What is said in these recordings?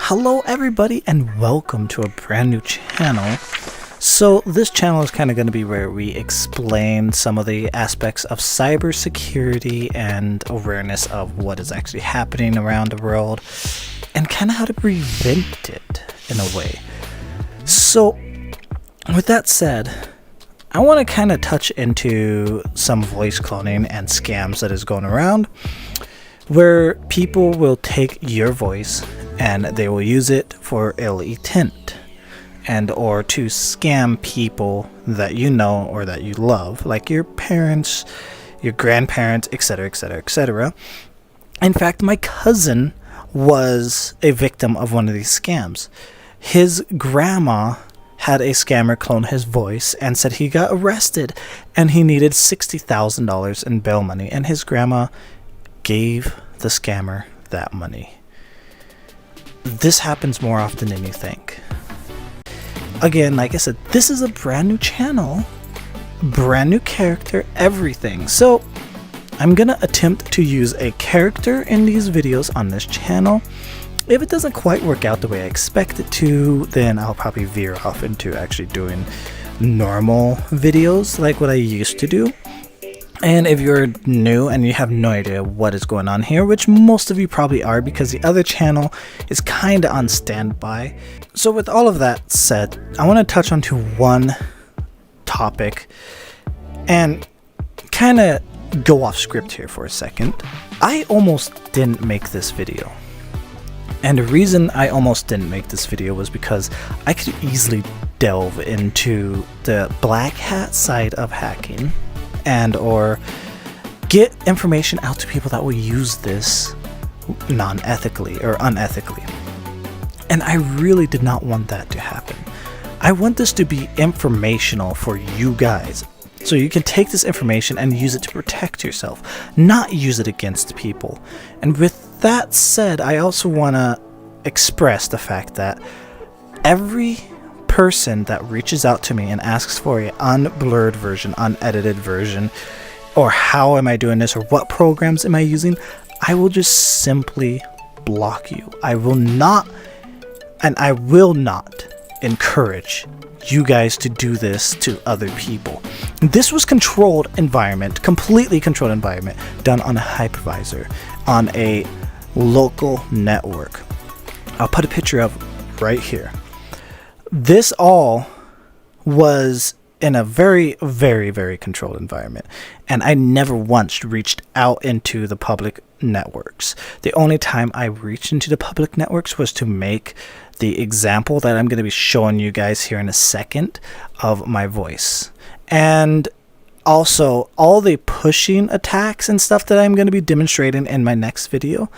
Hello everybody and welcome to a brand new channel. So this channel is kind of going to be where we explain some of the aspects of cybersecurity and awareness of what is actually happening around the world and kind of how to prevent it in a way. So with that said, I want to kind of touch into some voice cloning and scams that is going around where people will take your voice and they will use it for ill intent and or to scam people that you know or that you love, like your parents, your grandparents, etc, etc, etc. In fact, my cousin was a victim of one of these scams. His grandma had a scammer clone his voice and said he got arrested and he needed $60,000 in bail money, and his grandma gave the scammer that money. This happens more often than you think. Again, like I said, this is a brand new channel, brand new character, everything. So I'm gonna attempt to use a character in these videos on this channel. If it doesn't quite work out the way I expect it to, then I'll probably veer off into actually doing normal videos like what I used to do. And if you're new and you have no idea what is going on here, which most of you probably are because the other channel is kind of on standby. So with all of that said, I want to touch on to one topic and kind of go off script here for a second. I almost didn't make this video. And the reason I almost didn't make this video was because I could easily delve into the black hat side of hacking and or get information out to people that will use this non-ethically or unethically. And I really did not want that to happen. I want this to be informational for you guys, so you can take this information and use it to protect yourself, not use it against people. And with that said, I also want to express the fact that every person that reaches out to me and asks for a unblurred version, unedited version, or how am I doing this, or what programs am I using, I will just simply block you. I will not encourage you guys to do this to other people. This was controlled environment, completely controlled environment, done on a hypervisor, on a local network. I'll put a picture of it right here. This all was in a very, very, very controlled environment, and I never once reached out into the public networks. The only time I reached into the public networks was to make the example that I'm going to be showing you guys here in a second of my voice. And also all the pushing attacks and stuff that I'm going to be demonstrating in my next video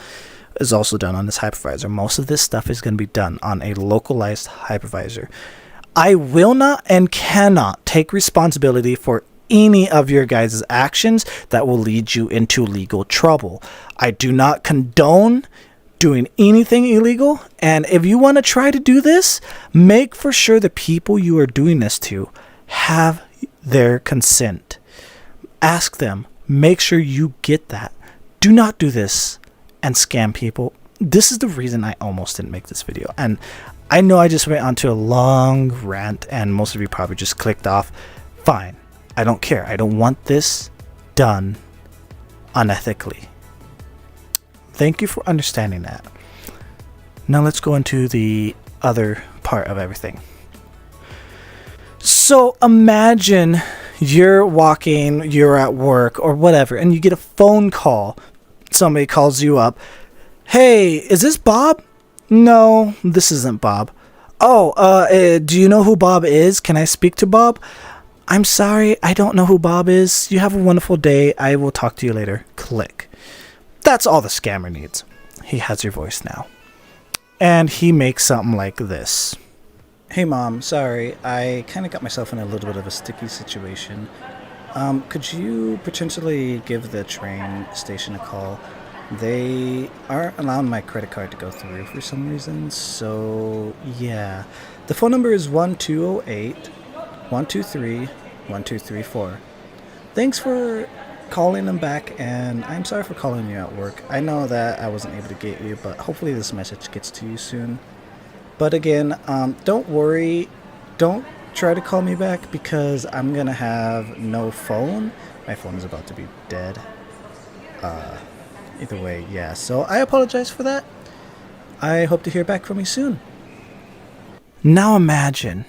is also done on this hypervisor. Most of this stuff is going to be done on a localized hypervisor. I will not and cannot take responsibility for any of your guys' actions that will lead you into legal trouble. I do not condone doing anything illegal, and if you want to try to do this, make for sure the people you are doing this to have their consent. Ask them. Make sure you get that. Do not do this and scam people. This is the reason I almost didn't make this video, and I know I just went onto a long rant and most of you probably just clicked off. Fine, I don't care. I don't want this done unethically. Thank you for understanding that. Now let's go into the other part of everything. So imagine you're walking, you're at work or whatever, and you get a phone call. Somebody calls you up. Hey, is this Bob? No, this isn't Bob. Oh, do you know who Bob is? Can I speak to Bob? I'm sorry, I don't know who Bob is. You have a wonderful day. I will talk to you later. Click. That's all the scammer needs. He has your voice now. And he makes something like this. Hey mom, sorry, I kind of got myself in a little bit of a sticky situation. Could you potentially give the train station a call? They aren't allowing my credit card to go through for some reason, so yeah. The phone number is 1208-123-1234. Thanks for calling them back, and I'm sorry for calling you at work. I know that I wasn't able to get you, but hopefully this message gets to you soon. But again, don't worry. Don't try to call me back because I'm gonna have no phone. My phone is about to be dead. Either way, yeah. So I apologize for that. I hope to hear back from you soon. Now imagine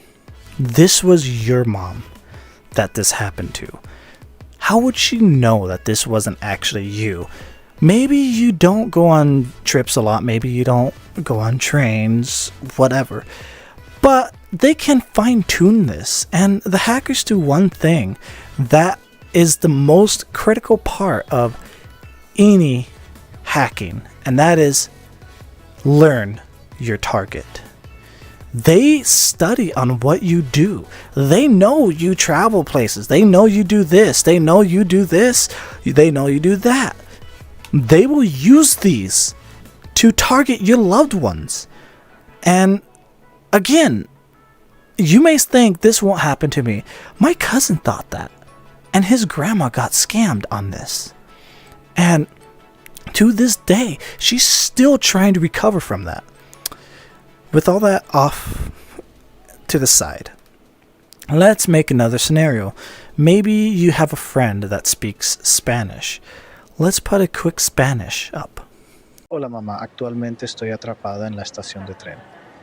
this was your mom that this happened to. How would she know that this wasn't actually you? Maybe you don't go on trips a lot, maybe you don't go on trains, whatever. But they can fine tune this, and the hackers do one thing that is the most critical part of any hacking, and that is learn your target. They study on what you do. They know you travel places. They know you do this. They know you do this. They know you do that. They will use these to target your loved ones. And again, you may think this won't happen to me. My cousin thought that. And his grandma got scammed on this. And to this day, she's still trying to recover from that. With all that off to the side, let's make another scenario. Maybe you have a friend that speaks Spanish. Let's put a quick Spanish up. Hola mamá, actualmente estoy atrapada en la estación de tren.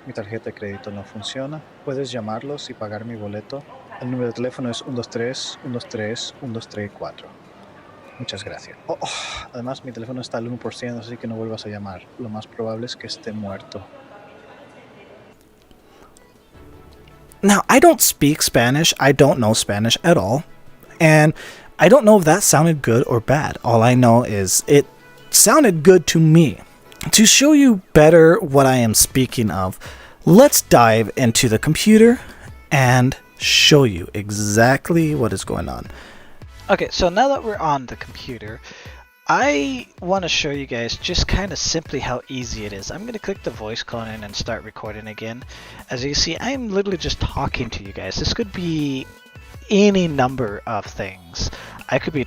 Mi tarjeta de crédito no funciona. ¿Puedes llamarlos y pagar mi boleto? El número de teléfono es 123-123-1234. Muchas gracias. Además, mi teléfono está al 1%, así que no vuelvas a llamar. Lo más probable es que esté muerto. Now, I don't speak Spanish. I don't know Spanish at all. And I don't know if that sounded good or bad. All I know is it sounded good to me. To show you better what I am speaking of, let's dive into the computer and show you exactly what is going on. Okay, so now that we're on the computer, I want to show you guys just kind of simply how easy it is. I'm going to click the voice clone in and start recording again. As you can see, I'm literally just talking to you guys. This could be any number of things. I could be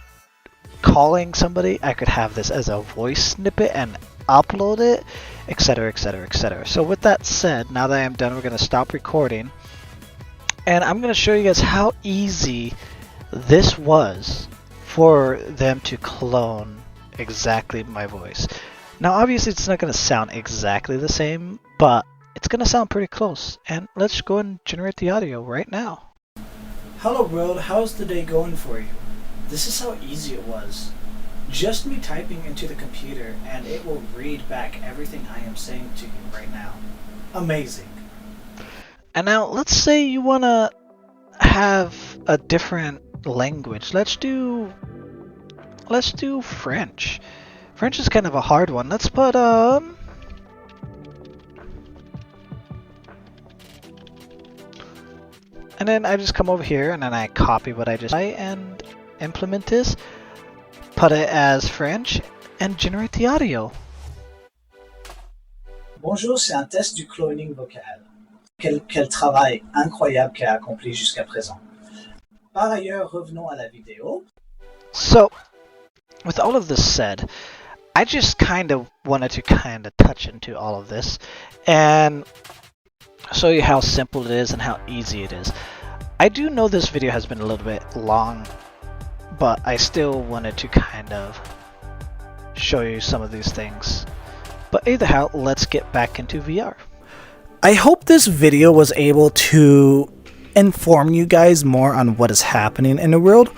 calling somebody, I could have this as a voice snippet and upload it, etc, etc, etc. So with that said, now that I'm done, we're going to stop recording. And I'm going to show you guys how easy this was for them to clone exactly my voice. Now obviously it's not going to sound exactly the same, but it's going to sound pretty close. And let's go and generate the audio right now. Hello world, how's the day going for you? This is how easy it was. Just me typing into the computer and it will read back everything I am saying to you right now. Amazing. And now let's say you want to have a different language. Let's do French. French is kind of a hard one. Let's put and then I just come over here and then I copy what I just and implement this, put it as French, and generate the audio. Bonjour, c'est un test du cloning vocal. Quel travail incroyable qu'elle a accompli jusqu'à présent. Par ailleurs, revenons à la vidéo. So, with all of this said, I just kind of wanted to kind of touch into all of this and show you how simple it is and how easy it is. I do know this video has been a little bit long, but I still wanted to kind of show you some of these things. But either how, let's get back into VR. I hope this video was able to inform you guys more on what is happening in the world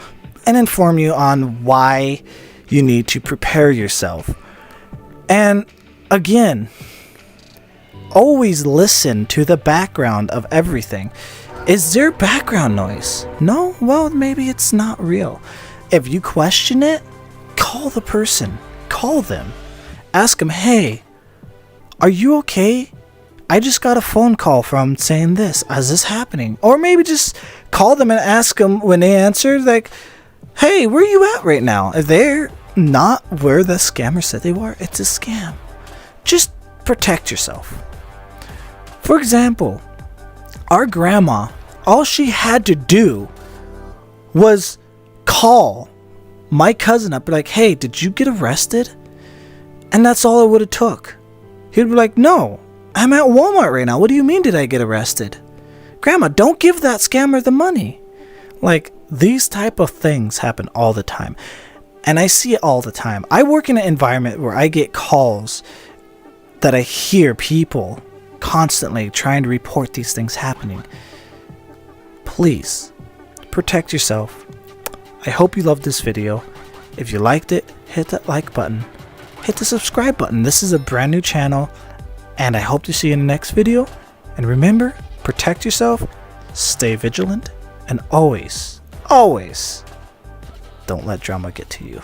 and inform you on why you need to prepare yourself. And again, always listen to the background of everything. Is there background noise? No? Well, maybe it's not real. If you question it, call the person. Call them. Ask them, hey, are you okay? I just got a phone call from saying this. Is this happening? Or maybe just call them and ask them when they answer, like, hey, where are you at right now? If they're not where the scammer said they were, it's a scam. Just protect yourself. For example, our grandma, all she had to do was call my cousin up, be like, hey, did you get arrested? And that's all it would have took. He'd be like, no. I'm at Walmart right now. What do you mean did I get arrested? Grandma, don't give that scammer the money. Like, these type of things happen all the time. And I see it all the time. I work in an environment where I get calls that I hear people constantly trying to report these things happening. Please, protect yourself. I hope you loved this video. If you liked it, hit that like button. Hit the subscribe button. This is a brand new channel. And I hope to see you in the next video. And remember, protect yourself, stay vigilant, and always, always don't let drama get to you.